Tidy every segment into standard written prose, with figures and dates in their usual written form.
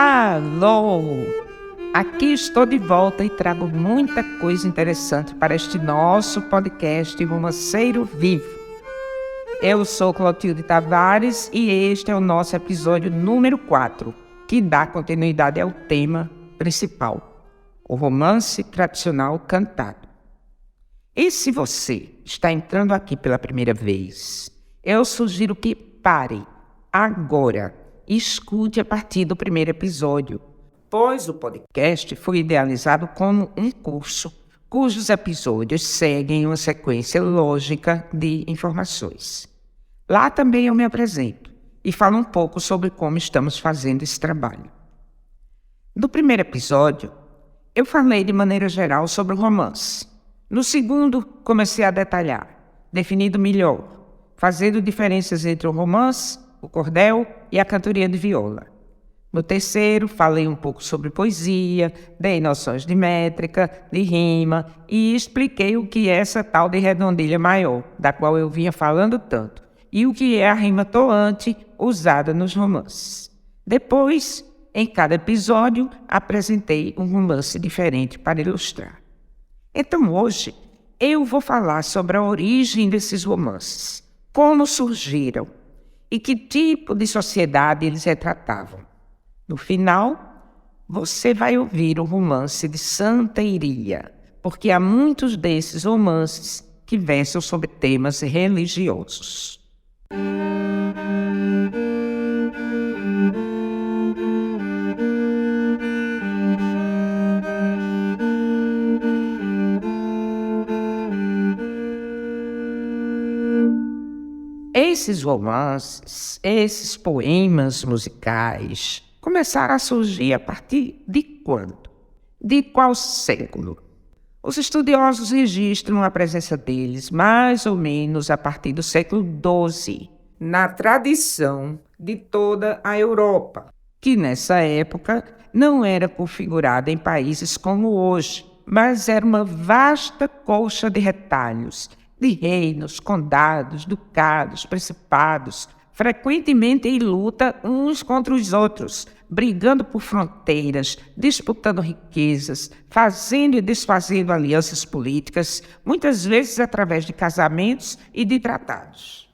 Alô! Aqui estou de volta e trago muita coisa interessante para este nosso podcast Romanceiro Vivo. Eu sou Clotilde Tavares e este é o nosso episódio número 4, que dá continuidade ao tema principal, o romance tradicional cantado. E se você está entrando aqui pela primeira vez, eu sugiro que pare agora e escute a partir do primeiro episódio, pois o podcast foi idealizado como um curso cujos episódios seguem uma sequência lógica de informações. Lá também eu me apresento e falo um pouco sobre como estamos fazendo esse trabalho. No primeiro episódio, eu falei de maneira geral sobre o romance. No segundo, comecei a detalhar, definindo melhor, fazendo diferenças entre o romance, o cordel e a cantoria de viola. No terceiro, falei um pouco sobre poesia, dei noções de métrica, de rima e expliquei o que é essa tal de redondilha maior, da qual eu vinha falando tanto, e o que é a rima toante usada nos romances. Depois, em cada episódio, apresentei um romance diferente para ilustrar. Então hoje, eu vou falar sobre a origem desses romances, como surgiram e que tipo de sociedade eles retratavam. No final, você vai ouvir o romance de Santa Iria, porque há muitos desses romances que versam sobre temas religiosos. Esses romances, esses poemas musicais, começaram a surgir a partir de quando? De qual século? Os estudiosos registram a presença deles mais ou menos a partir do século XII, na tradição de toda a Europa, que nessa época não era configurada em países como hoje, mas era uma vasta colcha de retalhos, de reinos, condados, ducados, principados, frequentemente em luta uns contra os outros, brigando por fronteiras, disputando riquezas, fazendo e desfazendo alianças políticas, muitas vezes através de casamentos e de tratados.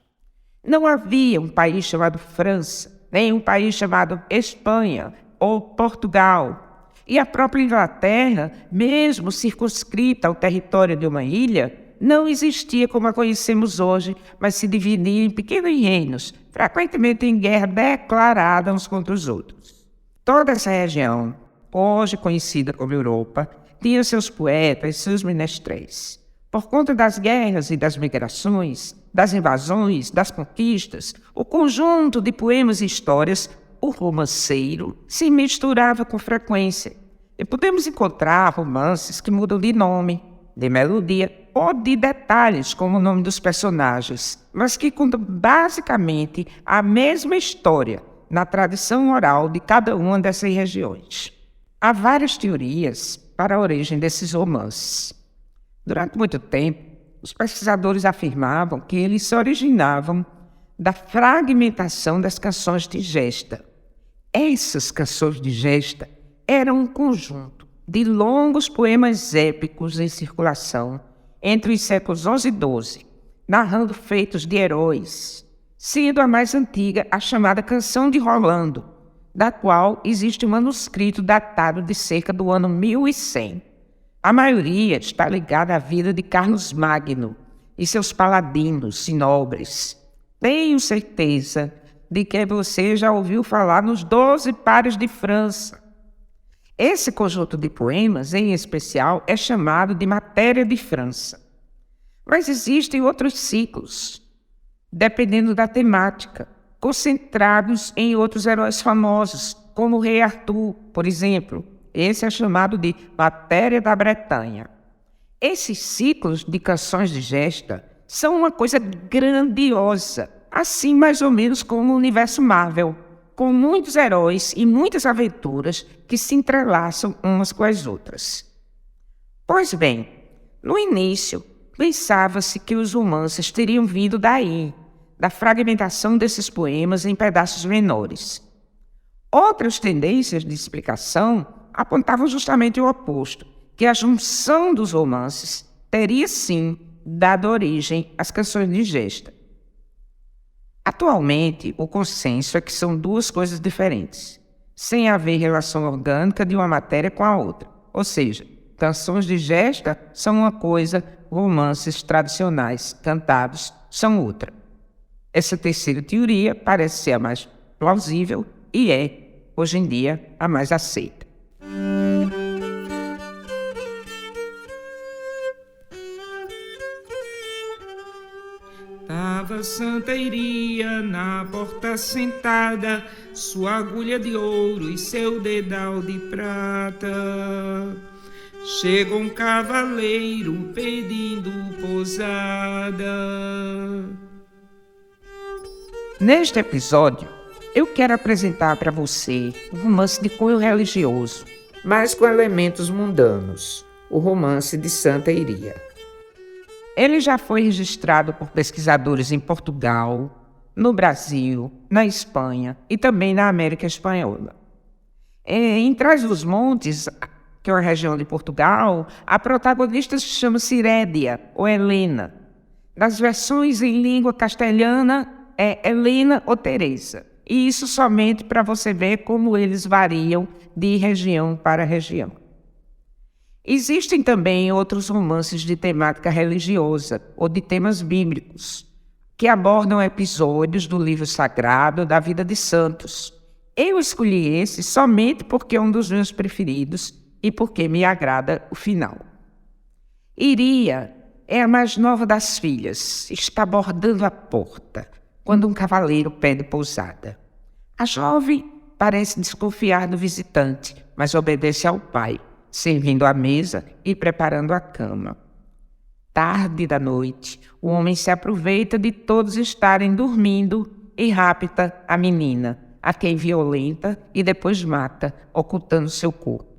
Não havia um país chamado França, nem um país chamado Espanha ou Portugal. E a própria Inglaterra, mesmo circunscrita ao território de uma ilha, não existia como a conhecemos hoje, mas se dividia em pequenos reinos, frequentemente em guerra declarada uns contra os outros. Toda essa região, hoje conhecida como Europa, tinha seus poetas e seus menestréis. Por conta das guerras e das migrações, das invasões, das conquistas, o conjunto de poemas e histórias, o romanceiro, se misturava com frequência. E podemos encontrar romances que mudam de nome, de melodia ou de detalhes, como o nome dos personagens, mas que contam basicamente a mesma história na tradição oral de cada uma dessas regiões. Há várias teorias para a origem desses romances. Durante muito tempo, os pesquisadores afirmavam que eles se originavam da fragmentação das canções de gesta. Essas canções de gesta eram um conjunto de longos poemas épicos em circulação entre os séculos XI e XII, narrando feitos de heróis, sendo a mais antiga a chamada Canção de Rolando, da qual existe um manuscrito datado de cerca do ano 1100. A maioria está ligada à vida de Carlos Magno e seus paladinos e nobres. Tenho certeza de que você já ouviu falar nos 12 pares de França. Esse conjunto de poemas, em especial, é chamado de Matéria de França. Mas existem outros ciclos, dependendo da temática, concentrados em outros heróis famosos, como o rei Arthur, por exemplo. Esse é chamado de Matéria da Bretanha. Esses ciclos de canções de gesta são uma coisa grandiosa, assim mais ou menos como o universo Marvel, com muitos heróis e muitas aventuras que se entrelaçam umas com as outras. Pois bem, no início, pensava-se que os romances teriam vindo daí, da fragmentação desses poemas em pedaços menores. Outras tendências de explicação apontavam justamente o oposto, que a junção dos romances teria sim dado origem às canções de gesta. Atualmente, o consenso é que são duas coisas diferentes, sem haver relação orgânica de uma matéria com a outra. Ou seja, canções de gesta são uma coisa, romances tradicionais cantados são outra. Essa terceira teoria parece ser a mais plausível e é, hoje em dia, a mais aceita. Tava Santa Iria na porta sentada, sua agulha de ouro e seu dedal de prata. Chega um cavaleiro pedindo pousada. Neste episódio, eu quero apresentar para você um romance de cunho religioso, mas com elementos mundanos, o romance de Santa Iria. Ele já foi registrado por pesquisadores em Portugal, no Brasil, na Espanha e também na América Espanhola. Em Trás-os-Montes, que é uma região de Portugal, a protagonista se chama Cirédia ou Helena. Nas versões em língua castelhana é Helena ou Teresa. E isso somente para você ver como eles variam de região para região. Existem também outros romances de temática religiosa ou de temas bíblicos, que abordam episódios do livro sagrado da vida de santos. Eu escolhi esse somente porque é um dos meus preferidos e porque me agrada o final. Iria é a mais nova das filhas, está bordando a porta, quando um cavaleiro pede pousada. A jovem parece desconfiar do visitante, mas obedece ao pai, servindo a mesa e preparando a cama. Tarde da noite, o homem se aproveita de todos estarem dormindo e rapta a menina, a quem violenta e depois mata, ocultando seu corpo.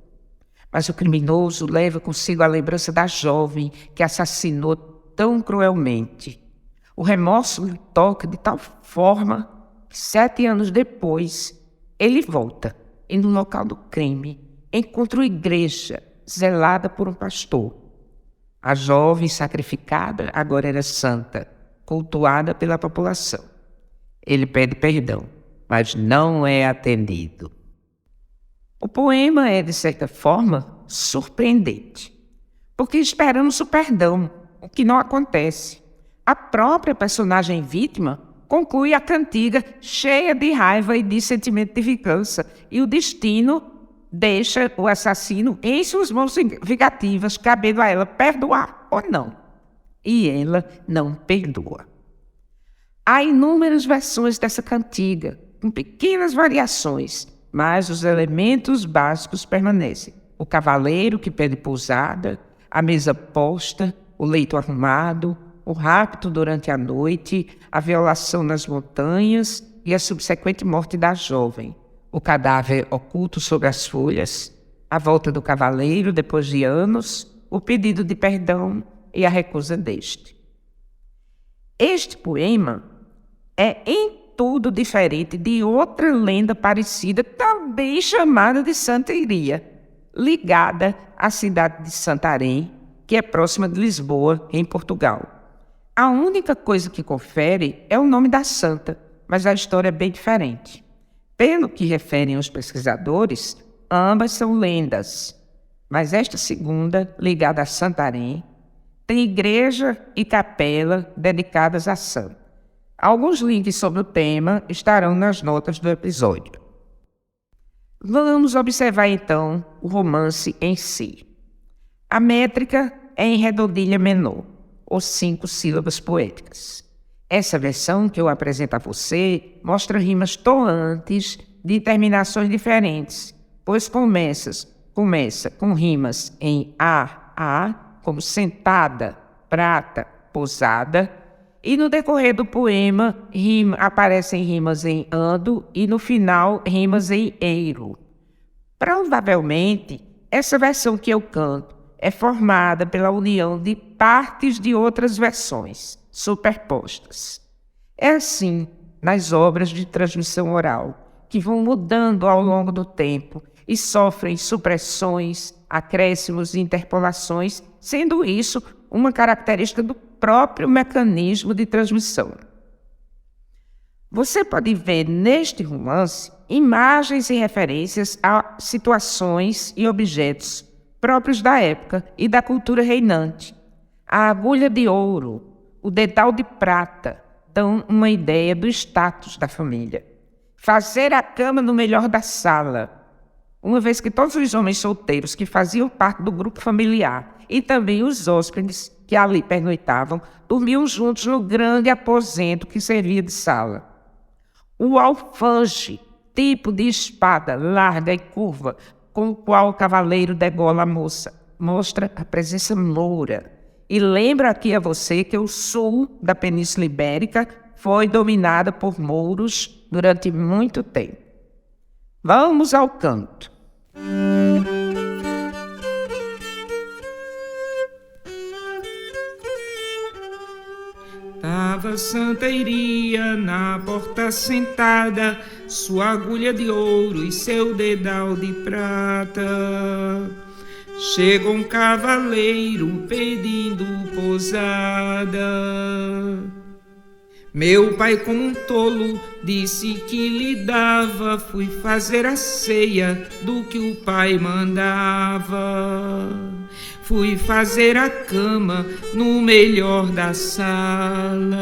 Mas o criminoso leva consigo a lembrança da jovem que assassinou tão cruelmente. O remorso lhe toca de tal forma que 7 anos depois ele volta e no local do crime encontra uma igreja zelada por um pastor. A jovem sacrificada agora era santa, cultuada pela população. Ele pede perdão, mas não é atendido. O poema é, de certa forma, surpreendente, porque esperamos o perdão, o que não acontece. A própria personagem vítima conclui a cantiga cheia de raiva e de sentimento de vingança, e o destino deixa o assassino em suas mãos vingativas, cabendo a ela perdoar ou não. E ela não perdoa. Há inúmeras versões dessa cantiga, com pequenas variações, mas os elementos básicos permanecem. O cavaleiro que pede pousada, a mesa posta, o leito arrumado, o rapto durante a noite, a violação nas montanhas e a subsequente morte da jovem. O cadáver oculto sobre as folhas, a volta do cavaleiro depois de anos, o pedido de perdão e a recusa deste. Este poema é em tudo diferente de outra lenda parecida, também chamada de Santa Iria, ligada à cidade de Santarém, que é próxima de Lisboa, em Portugal. A única coisa que confere é o nome da santa, mas a história é bem diferente. Pelo que referem os pesquisadores, ambas são lendas, mas esta segunda, ligada a Santarém, tem igreja e capela dedicadas à santa. Alguns links sobre o tema estarão nas notas do episódio. Vamos observar então o romance em si. A métrica é em redondilha menor, ou 5 sílabas poéticas. Essa versão que eu apresento a você mostra rimas toantes de terminações diferentes, pois começa com rimas em a, como sentada, prata, pousada, e no decorrer do poema aparecem rimas em ando e no final rimas em eiro. Provavelmente, essa versão que eu canto é formada pela união de partes de outras versões superpostas. É assim nas obras de transmissão oral, que vão mudando ao longo do tempo e sofrem supressões, acréscimos e interpolações, sendo isso uma característica do próprio mecanismo de transmissão. Você pode ver neste romance imagens e referências a situações e objetos próprios da época e da cultura reinante. A agulha de ouro, o dedal de prata dão uma ideia do status da família. Fazer a cama no melhor da sala, uma vez que todos os homens solteiros que faziam parte do grupo familiar e também os hóspedes que ali pernoitavam dormiam juntos no grande aposento que servia de sala. O alfange, tipo de espada larga e curva, com o qual o cavaleiro degola a moça, mostra a presença moura. E lembra aqui a você que o sul da Península Ibérica foi dominada por mouros durante muito tempo. Vamos ao canto. Tava Santa Iria na porta sentada, sua agulha de ouro e seu dedal de prata. Chegou um cavaleiro pedindo pousada. Meu pai, como um tolo, disse que lhe dava. Fui fazer a ceia do que o pai mandava. Fui fazer a cama no melhor da sala.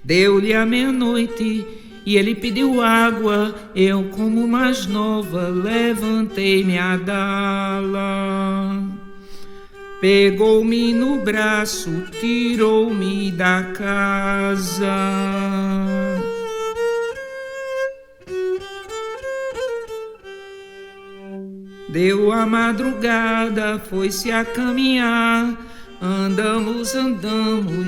Deu-lhe a meia-noite e ele pediu água. Eu, como mais nova, levantei-me a dá-la. Pegou-me no braço, tirou-me da casa. Deu a madrugada, foi-se a caminhar. Andamos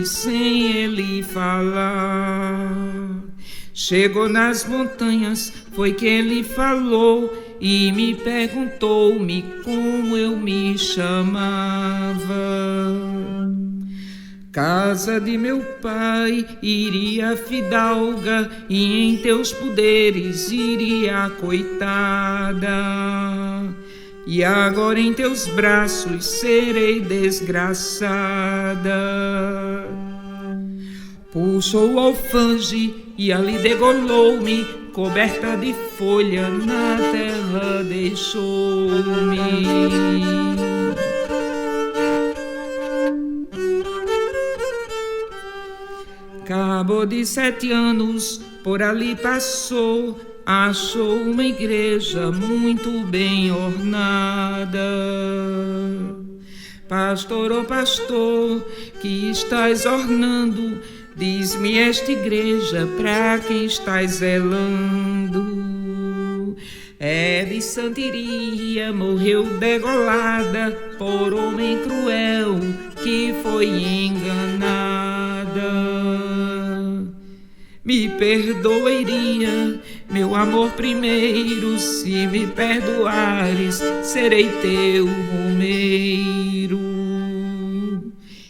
sem ele falar. Chegou nas montanhas, foi que ele falou e me perguntou-me como eu me chamava. Casa de meu pai, iria fidalga, e em teus poderes iria coitada. E agora em teus braços serei desgraçada. Puxou o alfange e ali degolou-me, coberta de folha na terra deixou-me. Cabo de 7 anos por ali passou, achou uma igreja muito bem ornada. Pastor, ó pastor, que estás ornando, diz-me esta igreja pra quem estás zelando. É de Santa Iria, morreu degolada por homem cruel que foi enganada. Me perdoa, Iria, meu amor primeiro, se me perdoares, serei teu romeiro.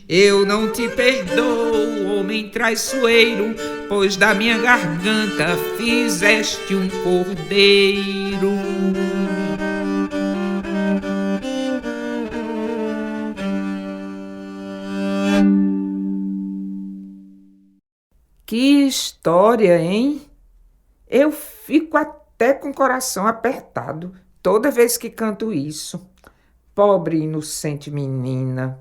Eu não te perdoo, homem traiçoeiro, pois da minha garganta fizeste um cordeiro. Que história, hein? Eu fico até com o coração apertado toda vez que canto isso. Pobre inocente menina.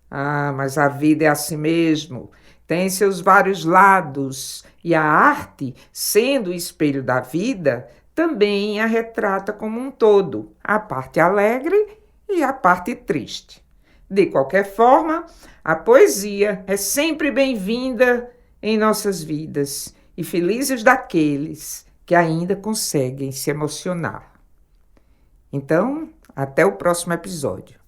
Ah, mas a vida é assim mesmo. Tem seus vários lados. E a arte, sendo o espelho da vida, também a retrata como um todo, a parte alegre e a parte triste. De qualquer forma, a poesia é sempre bem-vinda em nossas vidas, e felizes daqueles que ainda conseguem se emocionar. Então, até o próximo episódio.